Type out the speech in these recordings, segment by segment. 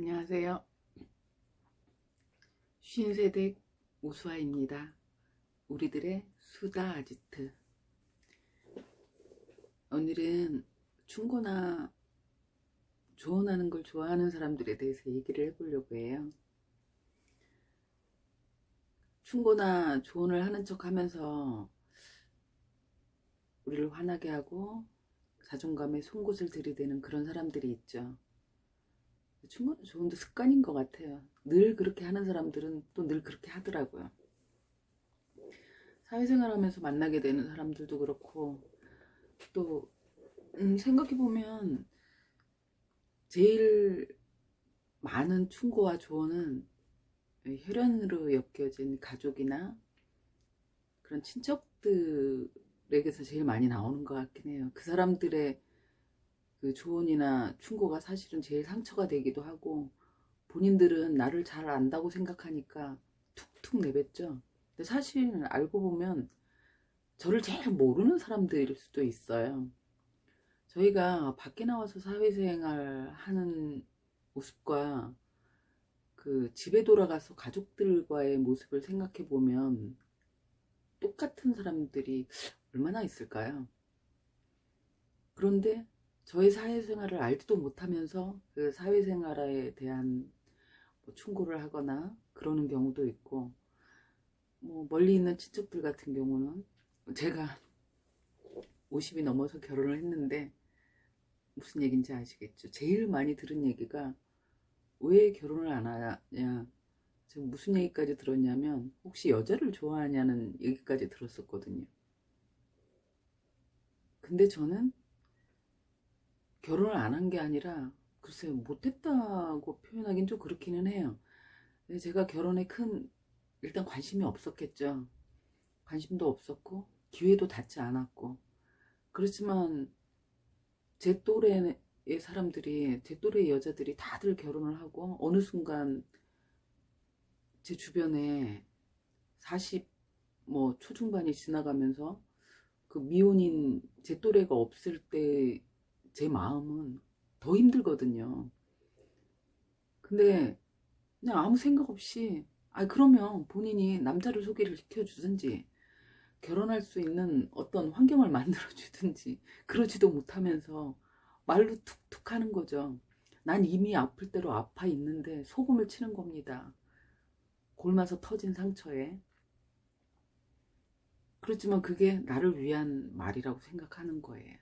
안녕하세요. 50세대 우수아입니다. 우리들의 수다 아지트. 오늘은 충고나 조언하는 걸 좋아하는 사람들에 대해서 얘기를 해보려고 해요. 충고나 조언을 하는 척 하면서 우리를 화나게 하고 자존감에 송곳을 들이대는 그런 사람들이 있죠. 충고나 조언도 습관인 것 같아요. 늘 그렇게 하는 사람들은 또 늘 그렇게 하더라고요. 사회생활 하면서 만나게 되는 사람들도 그렇고, 또 생각해보면 제일 많은 충고와 조언은 혈연으로 엮여진 가족이나 그런 친척들에게서 제일 많이 나오는 것 같긴 해요. 그 사람들의 그 조언이나 충고가 사실은 제일 상처가 되기도 하고, 본인들은 나를 잘 안다고 생각하니까 툭툭 내뱉죠. 근데 사실 알고 보면 저를 제일 모르는 사람들일 수도 있어요. 저희가 밖에 나와서 사회생활 하는 모습과 그 집에 돌아가서 가족들과의 모습을 생각해 보면 똑같은 사람들이 얼마나 있을까요? 그런데 저의 사회생활을 알지도 못하면서 그 사회생활에 대한 뭐 충고를 하거나 그러는 경우도 있고, 뭐 멀리 있는 친척들 같은 경우는, 제가 50이 넘어서 결혼을 했는데 무슨 얘기인지 아시겠죠? 제일 많이 들은 얘기가 왜 결혼을 안 하냐. 지금 무슨 얘기까지 들었냐면 혹시 여자를 좋아하냐는 얘기까지 들었었거든요. 근데 저는 결혼을 안 한 게 아니라 글쎄요, 못했다고 표현하긴 좀 그렇기는 해요. 제가 결혼에 큰 일단 관심이 없었겠죠. 관심도 없었고 기회도 닿지 않았고, 그렇지만 제 또래의 사람들이, 제 또래의 여자들이 다들 결혼을 하고 어느 순간 제 주변에 40 뭐 초중반이 지나가면서 그 미혼인 제 또래가 없을 때 제 마음은 더 힘들거든요. 근데 그냥 아무 생각 없이, 아 그러면 본인이 남자를 소개를 시켜주든지 결혼할 수 있는 어떤 환경을 만들어 주든지, 그러지도 못하면서 말로 툭툭 하는 거죠. 난 이미 아플 대로 아파 있는데 소금을 치는 겁니다. 골마서 터진 상처에. 그렇지만 그게 나를 위한 말이라고 생각하는 거예요.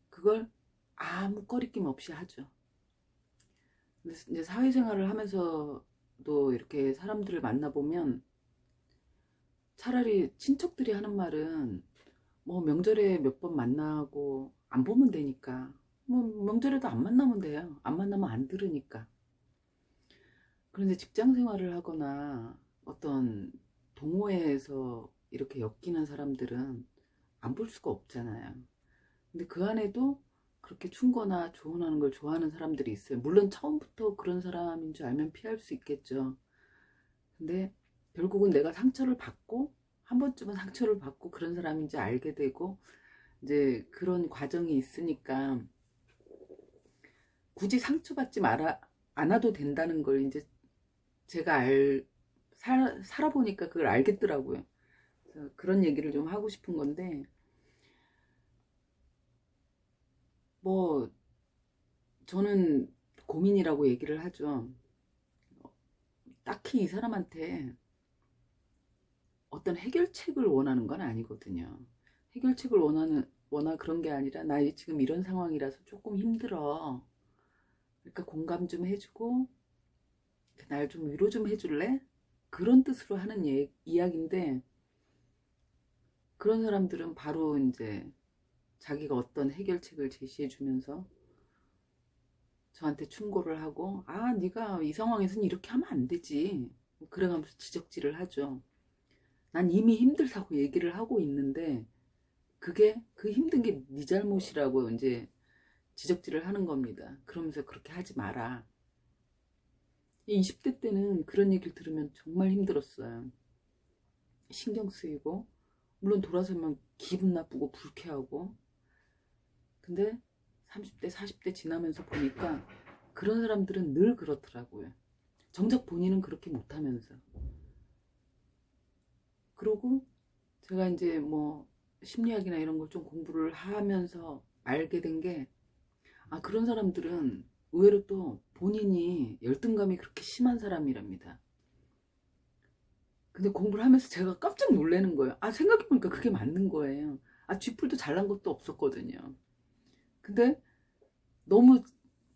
그걸 아무 꺼리낌 없이 하죠. 근데 이제 사회생활을 하면서도 이렇게 사람들을 만나보면 차라리 친척들이 하는 말은 뭐 명절에 몇 번 만나고 안 보면 되니까, 뭐 명절에도 안 만나면 돼요. 안 만나면 안 들으니까. 그런데 직장 생활을 하거나 어떤 동호회에서 이렇게 엮이는 사람들은 안 볼 수가 없잖아요. 근데 그 안에도 그렇게 충고나 조언하는 걸 좋아하는 사람들이 있어요. 물론 처음부터 그런 사람인 줄 알면 피할 수 있겠죠. 근데 결국은 내가 상처를 받고, 한 번쯤은 상처를 받고 그런 사람인지 알게 되고, 이제 그런 과정이 있으니까 굳이 상처받지 말아 않아도 된다는 걸 이제 제가 살아보니까 그걸 알겠더라고요. 그래서 그런 얘기를 좀 하고 싶은 건데, 뭐 저는 고민이라고 얘기를 하죠. 딱히 이 사람한테 어떤 해결책을 원하는 건 아니거든요. 해결책을 원하 그런 게 아니라, 나 지금 이런 상황이라서 조금 힘들어. 그러니까 공감 좀 해주고 날 좀 위로 좀 해줄래? 그런 뜻으로 하는 이야기인데, 그런 사람들은 바로 이제 자기가 어떤 해결책을 제시해 주면서 저한테 충고를 하고, 아 네가 이 상황에서는 이렇게 하면 안 되지, 그래가면서 지적질을 하죠. 난 이미 힘들다고 얘기를 하고 있는데 그게 그 힘든 게 네 잘못이라고 이제 지적질을 하는 겁니다. 그러면서 그렇게 하지 마라. 20대 때는 그런 얘기를 들으면 정말 힘들었어요. 신경 쓰이고, 물론 돌아서면 기분 나쁘고 불쾌하고. 근데 30대 40대 지나면서 보니까 그런 사람들은 늘 그렇더라고요. 정작 본인은 그렇게 못하면서. 그러고 제가 이제 뭐 심리학이나 이런 걸 좀 공부를 하면서 알게 된 게, 아, 그런 사람들은 의외로 또 본인이 열등감이 그렇게 심한 사람이랍니다. 근데 공부를 하면서 제가 깜짝 놀라는 거예요. 아, 생각해보니까 그게 맞는 거예요. 아, 쥐뿔도 잘난 것도 없었거든요. 근데 너무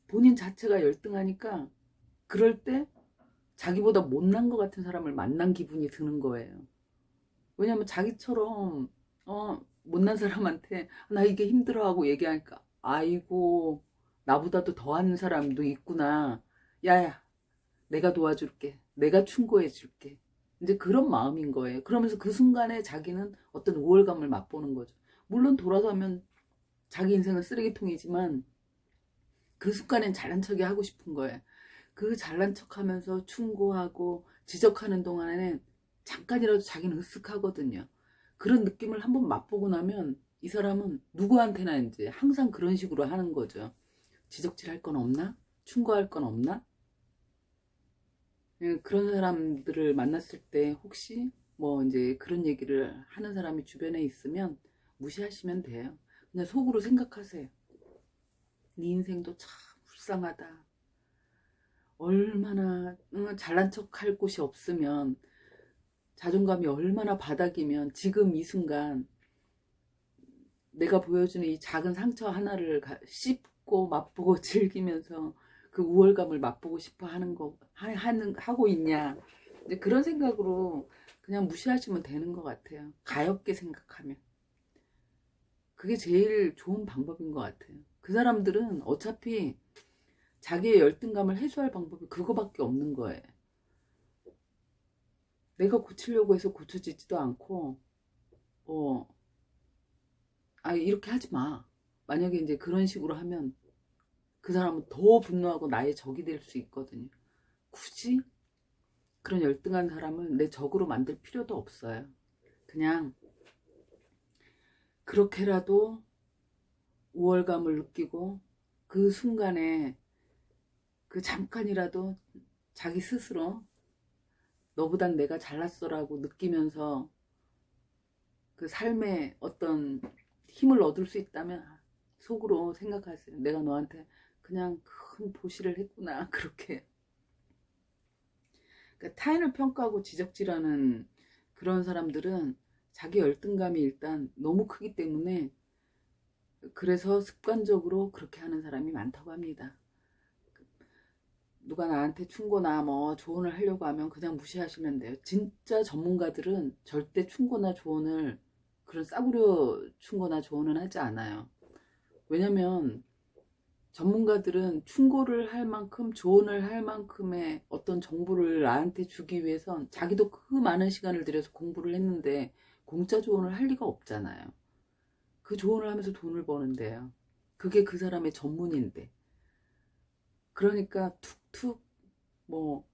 본인 자체가 열등하니까 그럴 때 자기보다 못난 것 같은 사람을 만난 기분이 드는 거예요. 왜냐면 자기처럼 못난 사람한테 나 이게 힘들어하고 얘기하니까, 아이고, 나보다도 더하는 사람도 있구나. 야야, 내가 도와줄게. 내가 충고해줄게. 이제 그런 마음인 거예요. 그러면서 그 순간에 자기는 어떤 우월감을 맛보는 거죠. 물론 돌아서면 자기 인생은 쓰레기통이지만 그 순간엔 잘난 척이 하고 싶은 거예요. 그 잘난 척하면서 충고하고 지적하는 동안에는 잠깐이라도 자기는 으쓱하거든요. 그런 느낌을 한번 맛보고 나면 이 사람은 누구한테나 이제 항상 그런 식으로 하는 거죠. 지적질할 건 없나? 충고할 건 없나? 그런 사람들을 만났을 때 혹시 뭐 이제 그런 얘기를 하는 사람이 주변에 있으면 무시하시면 돼요. 그냥 속으로 생각하세요. 네 인생도 참 불쌍하다. 얼마나 잘난 척할 곳이 없으면, 자존감이 얼마나 바닥이면 지금 이 순간 내가 보여주는 이 작은 상처 하나를 씹고 맛보고 즐기면서 그 우월감을 맛보고 싶어 하는 거 하고 있냐. 이제 그런 생각으로 그냥 무시하시면 되는 것 같아요. 가엽게 생각하면 그게 제일 좋은 방법인 것 같아요. 그 사람들은 어차피 자기의 열등감을 해소할 방법이 그거밖에 없는 거예요. 내가 고치려고 해서 고쳐지지도 않고, 어, 아, 이렇게 하지 마. 만약에 이제 그런 식으로 하면 그 사람은 더 분노하고 나의 적이 될 수 있거든요. 굳이 그런 열등한 사람을 내 적으로 만들 필요도 없어요. 그냥 그렇게라도 우월감을 느끼고 그 순간에 그 잠깐이라도 자기 스스로 너보단 내가 잘났어라고 느끼면서 그 삶에 어떤 힘을 얻을 수 있다면 속으로 생각하세요. 내가 너한테 그냥 큰 보시를 했구나. 그렇게. 그러니까 타인을 평가하고 지적질하는 그런 사람들은 자기 열등감이 일단 너무 크기 때문에, 그래서 습관적으로 그렇게 하는 사람이 많다고 합니다. 누가 나한테 충고나 뭐 조언을 하려고 하면 그냥 무시하시면 돼요. 진짜 전문가들은 절대 충고나 조언을, 그런 싸구려 충고나 조언은 하지 않아요. 왜냐면 전문가들은 충고를 할 만큼, 조언을 할 만큼의 어떤 정보를 나한테 주기 위해선 자기도 그 많은 시간을 들여서 공부를 했는데 공짜 조언을 할 리가 없잖아요. 그 조언을 하면서 돈을 버는데요. 그게 그 사람의 전문인데. 그러니까 툭툭 뭐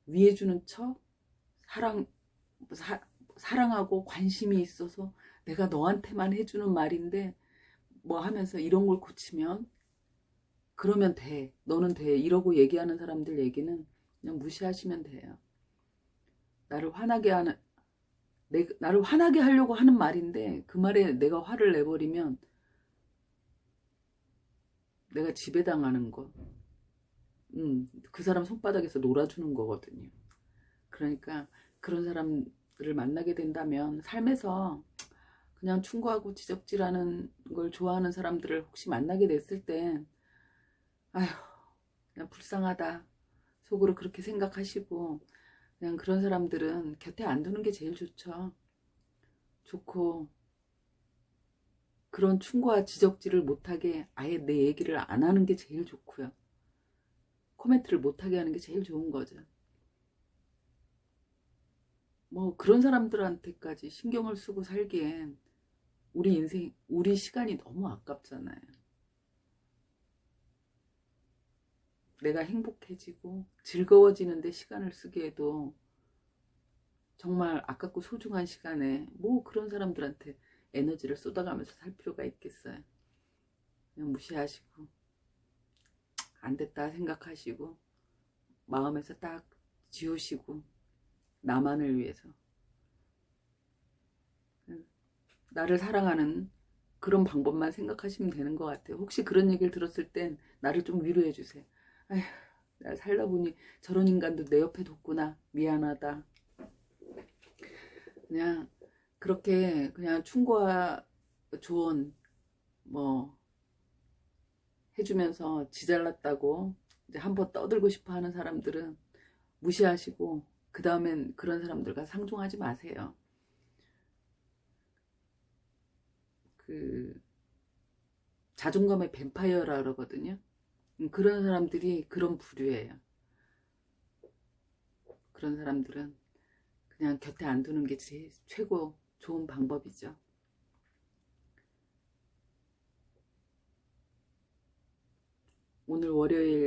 위해주는 척, 사랑, 사, 사랑하고 관심이 있어서 내가 너한테만 해주는 말인데 뭐 하면서 이런 걸 고치면 그러면 돼. 너는 돼. 이러고 얘기하는 사람들 얘기는 그냥 무시하시면 돼요. 나를 화나게 하는, 나를 화나게 하려고 하는 말인데 그 말에 내가 화를 내버리면 내가 지배당하는 거. 그 사람 손바닥에서 놀아주는 거거든요. 그러니까 그런 사람들을 만나게 된다면 삶에서 그냥 충고하고 지적질하는 걸 좋아하는 사람들을 혹시 만나게 됐을 땐, 아휴, 그냥 불쌍하다. 속으로 그렇게 생각하시고, 그냥 그런 사람들은 곁에 안 두는 게 제일 좋죠. 좋고, 그런 충고와 지적질을 못하게 아예 내 얘기를 안 하는 게 제일 좋고요. 코멘트를 못하게 하는 게 제일 좋은 거죠. 뭐 그런 사람들한테까지 신경을 쓰고 살기엔 우리 인생, 우리 시간이 너무 아깝잖아요. 내가 행복해지고 즐거워지는데 시간을 쓰기에도 정말 아깝고 소중한 시간에 뭐 그런 사람들한테 에너지를 쏟아가면서 살 필요가 있겠어요. 그냥 무시하시고 안 됐다 생각하시고 마음에서 딱 지우시고 나만을 위해서 나를 사랑하는 그런 방법만 생각하시면 되는 것 같아요. 혹시 그런 얘기를 들었을 땐 나를 좀 위로해 주세요. 아휴, 나 살다 보니 저런 인간도 내 옆에 뒀구나. 미안하다. 그냥 그렇게 그냥 충고와 조언 뭐 해주면서 지잘났다고 이제 한번 떠들고 싶어 하는 사람들은 무시하시고 그 다음엔 그런 사람들과 상종하지 마세요. 그 자존감의 뱀파이어라 그러거든요. 그런 사람들이 그런 부류예요. 그런 사람들은 그냥 곁에 안 두는 게 최고 좋은 방법이죠. 오늘 월요일